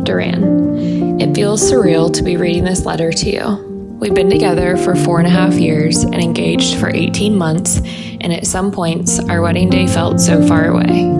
Dorain, it feels surreal to be reading this letter to you. We've been together for 4.5 years and engaged for 18 months, and at some points, our wedding day felt so far away.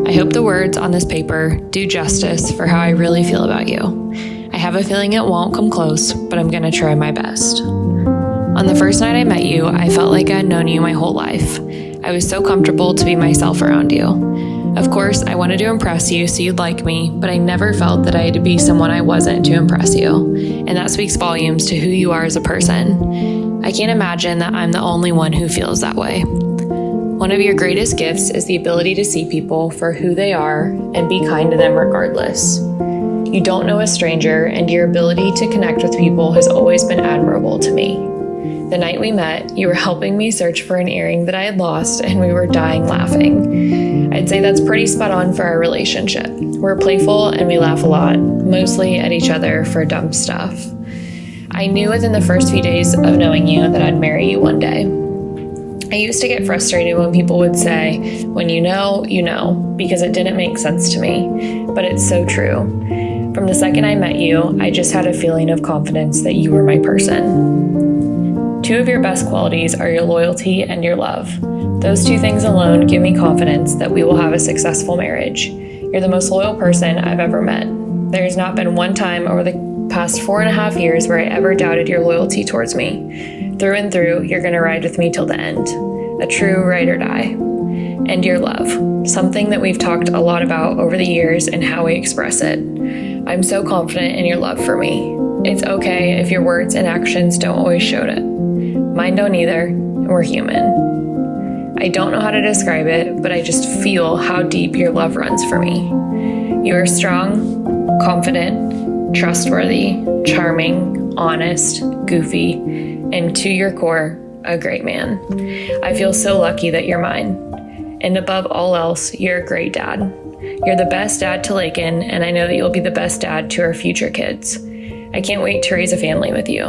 I hope the words on this paper do justice for how I really feel about you. I have a feeling it won't come close, but I'm gonna try my best. On the first night I met you, I felt like I'd known you my whole life. I was so comfortable to be myself around you. Of course, I wanted to impress you so you'd like me, but I never felt that I had to be someone I wasn't to impress you. And that speaks volumes to who you are as a person. I can't imagine that I'm the only one who feels that way. One of your greatest gifts is the ability to see people for who they are and be kind to them regardless. You don't know a stranger, and your ability to connect with people has always been admirable to me. The night we met, you were helping me search for an earring that I had lost, and we were dying laughing. I'd say that's pretty spot on for our relationship. We're playful and we laugh a lot, mostly at each other for dumb stuff. I knew within the first few days of knowing you that I'd marry you one day. I used to get frustrated when people would say, when you know, because it didn't make sense to me, but it's so true. From the second I met you, I just had a feeling of confidence that you were my person. Two of your best qualities are your loyalty and your love. Those two things alone give me confidence that we will have a successful marriage. You're the most loyal person I've ever met. There has not been one time over the past 4.5 years where I ever doubted your loyalty towards me. Through and through, you're going to ride with me till the end. A true ride or die. And your love, something that we've talked a lot about over the years and how we express it. I'm so confident in your love for me. It's okay if your words and actions don't always show it. Mine don't either, and we're human. I don't know how to describe it, but I just feel how deep your love runs for me. You are strong, confident, trustworthy, charming, honest, goofy, and to your core, a great man. I feel so lucky that you're mine. And above all else, you're a great dad. You're the best dad to Lakin, and I know that you'll be the best dad to our future kids. I can't wait to raise a family with you,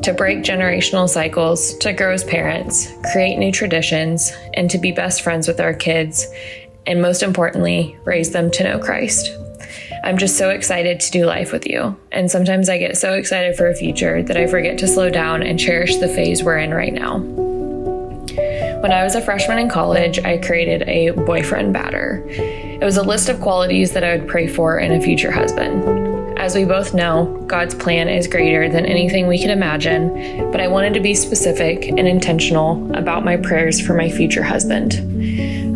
to break generational cycles, to grow as parents, create new traditions, and to be best friends with our kids, and most importantly, raise them to know Christ. I'm just so excited to do life with you, and sometimes I get so excited for a future that I forget to slow down and cherish the phase we're in right now. When I was a freshman in college, I created a boyfriend batter. It was a list of qualities that I would pray for in a future husband. As we both know, God's plan is greater than anything we could imagine, but I wanted to be specific and intentional about my prayers for my future husband.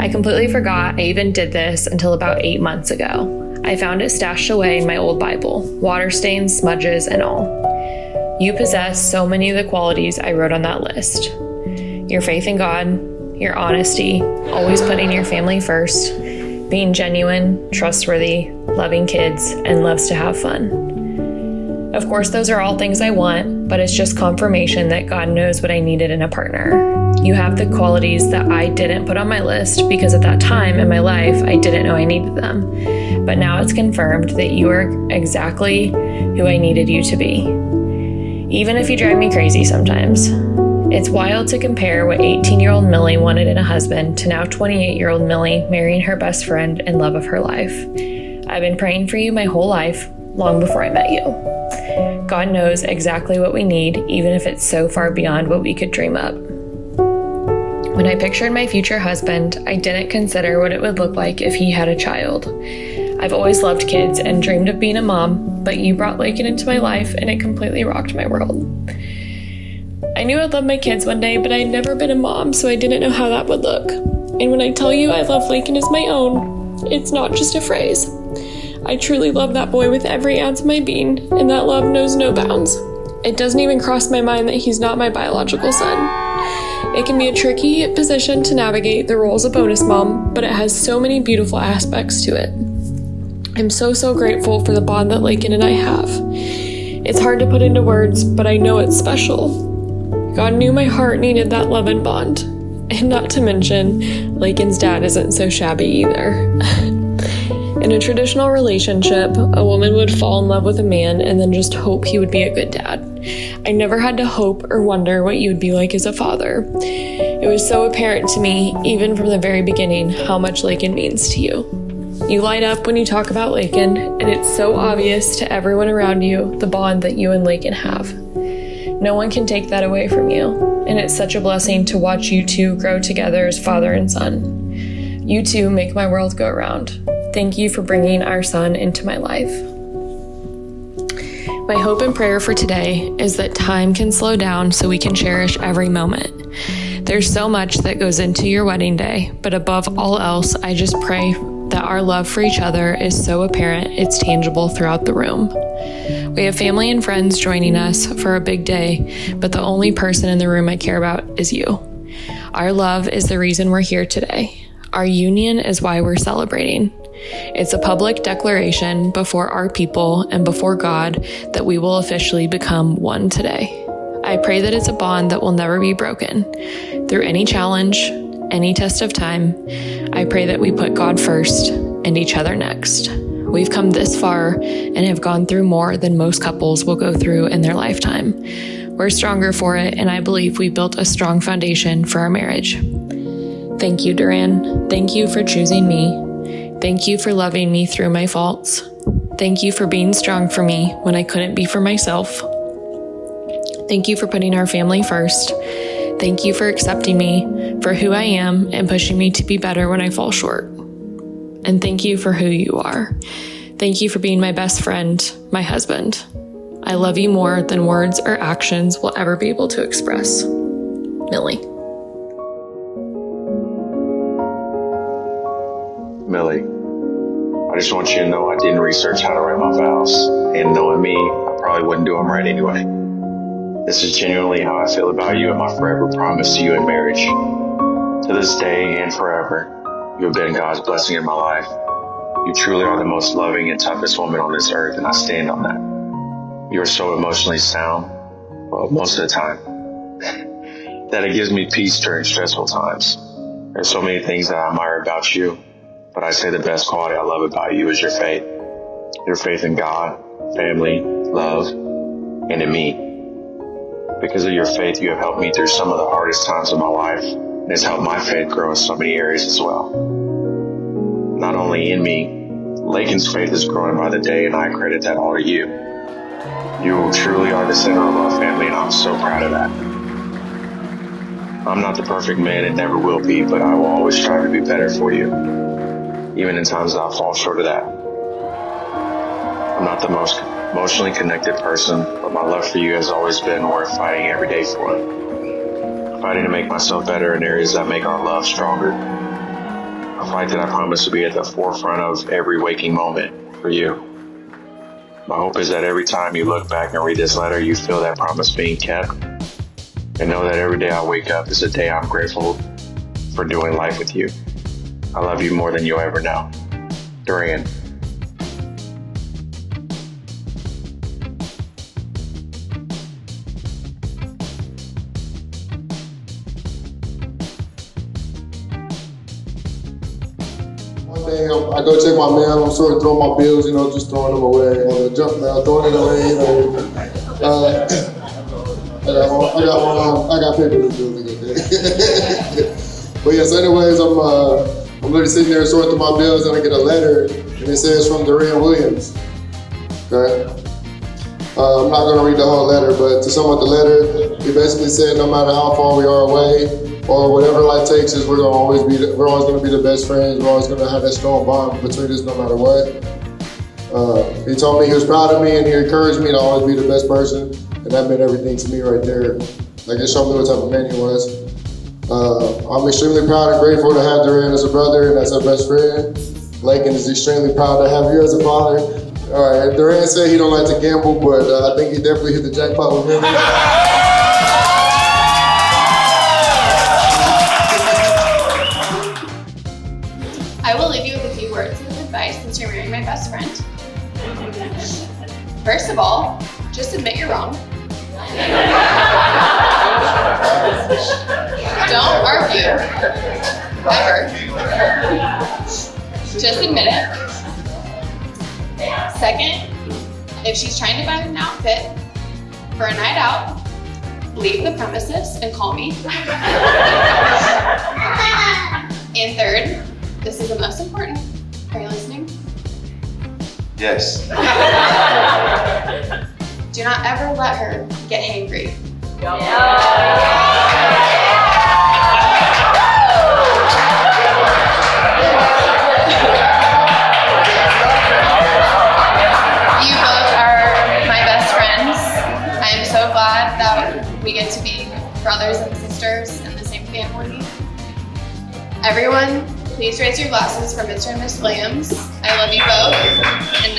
I completely forgot I even did this until about 8 months ago. I found it stashed away in my old Bible, water stains, smudges, and all. You possess so many of the qualities I wrote on that list. Your faith in God, your honesty, always putting your family first, being genuine, trustworthy, loving kids, and loves to have fun. Of course, those are all things I want, but it's just confirmation that God knows what I needed in a partner. You have the qualities that I didn't put on my list because at that time in my life, I didn't know I needed them. But now it's confirmed that you are exactly who I needed you to be. Even if you drive me crazy sometimes. It's wild to compare what 18-year-old Millie wanted in a husband to now 28-year-old Millie marrying her best friend and love of her life. I've been praying for you my whole life, long before I met you. God knows exactly what we need, even if it's so far beyond what we could dream up. When I pictured my future husband, I didn't consider what it would look like if he had a child. I've always loved kids and dreamed of being a mom, but you brought Lakin into my life and it completely rocked my world. I knew I'd love my kids one day, but I'd never been a mom, so I didn't know how that would look. And when I tell you I love Lakin as my own, it's not just a phrase. I truly love that boy with every ounce of my being, and that love knows no bounds. It doesn't even cross my mind that he's not my biological son. It can be a tricky position to navigate the role as a bonus mom, but it has so many beautiful aspects to it. I'm so grateful for the bond that Lakin and I have. It's hard to put into words, but I know it's special. God knew my heart needed that love and bond. And not to mention, Lakin's dad isn't so shabby either. In a traditional relationship, a woman would fall in love with a man and then just hope he would be a good dad. I never had to hope or wonder what you would be like as a father. It was so apparent to me, even from the very beginning, how much Lakin means to you. You light up when you talk about Lakin, and it's so obvious to everyone around you the bond that you and Lakin have. No one can take that away from you, and it's such a blessing to watch you two grow together as father and son. You two make my world go round. Thank you for bringing our son into my life. My hope and prayer for today is that time can slow down so we can cherish every moment. There's so much that goes into your wedding day, but above all else, I just pray that our love for each other is so apparent it's tangible throughout the room. We have family and friends joining us for a big day, but the only person in the room I care about is you. Our love is the reason we're here today. Our union is why we're celebrating. It's a public declaration before our people and before God that we will officially become one today. I pray that it's a bond that will never be broken. Through any challenge, any test of time, I pray that we put God first and each other next. We've come this far and have gone through more than most couples will go through in their lifetime. We're stronger for it, and I believe we built a strong foundation for our marriage. Thank you, Dorain. Thank you for choosing me. Thank you for loving me through my faults. Thank you for being strong for me when I couldn't be for myself. Thank you for putting our family first. Thank you for accepting me for who I am and pushing me to be better when I fall short. And thank you for who you are. Thank you for being my best friend, my husband. I love you more than words or actions will ever be able to express. Millie. Millie, I just want you to know I didn't research how to write my vows, and knowing me, I probably wouldn't do them right anyway. This is genuinely how I feel about you and my forever promise to you in marriage. To this day and forever, you have been God's blessing in my life. You truly are the most loving and toughest woman on this earth, and I stand on that. You are so emotionally sound, well, most of the time, that it gives me peace during stressful times. There's so many things that I admire about you, but I say the best quality I love about you is your faith. Your faith in God, family, love, and in me. Because of your faith, you have helped me through some of the hardest times of my life, and it's helped my faith grow in so many areas as well. Not only in me, Lakin's faith is growing by the day, and I credit that all to you. You truly are the center of our family, and I'm so proud of that. I'm not the perfect man and never will be, but I will always strive to be better for you, even in times that I fall short of that. I'm not the most emotionally connected person, but my love for you has always been worth fighting every day for. Fighting to make myself better in areas that make our love stronger. A fight that I promise to be at the forefront of every waking moment for you. My hope is that every time you look back and read this letter, you feel that promise being kept, and know that every day I wake up is a day I'm grateful for doing life with you. I love you more than you'll ever know. Dorain. One day I go check my mail, I'm sort of throwing my bills, just throwing them away, on the junk mail, throwing it away, I got paper to do it. But yes, anyways, I'm literally sitting there sorting through my bills, and I get a letter, and it says from Dorain Williams. Okay. I'm not gonna read the whole letter, but to sum up the letter, he basically said no matter how far we are away or whatever life takes us, we're always gonna be the best friends. We're always gonna have that strong bond between us, no matter what. He told me he was proud of me, and he encouraged me to always be the best person, and that meant everything to me right there. Like, it showed me what type of man he was. I'm extremely proud and grateful to have Dorain as a brother and as a best friend. Lakin is extremely proud to have you as a father. All right, Dorain said he don't like to gamble, but I think he definitely hit the jackpot with Millie. I will leave you with a few words of advice since you're marrying my best friend. First of all, just admit you're wrong. Don't argue, ever. Just admit it. Second, if she's trying to buy an outfit for a night out, leave the premises and call me. And third, this is the most important. Are you listening? Yes. Do not ever let her get hangry. You both are my best friends. I am so glad that we get to be brothers and sisters in the same family. Everyone, please raise your glasses for Mr. and Miss Williams. I love you both, and